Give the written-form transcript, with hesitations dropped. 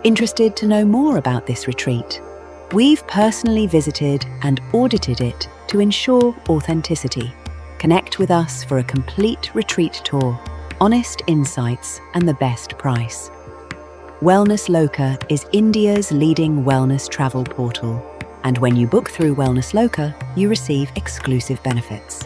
Interested to know more about this retreat? We've personally visited and audited it to ensure authenticity. Connect with us for a complete retreat tour, honest insights, and the best price. WellnessLoka is India's leading wellness travel portal, and when you book through WellnessLoka, you receive exclusive benefits.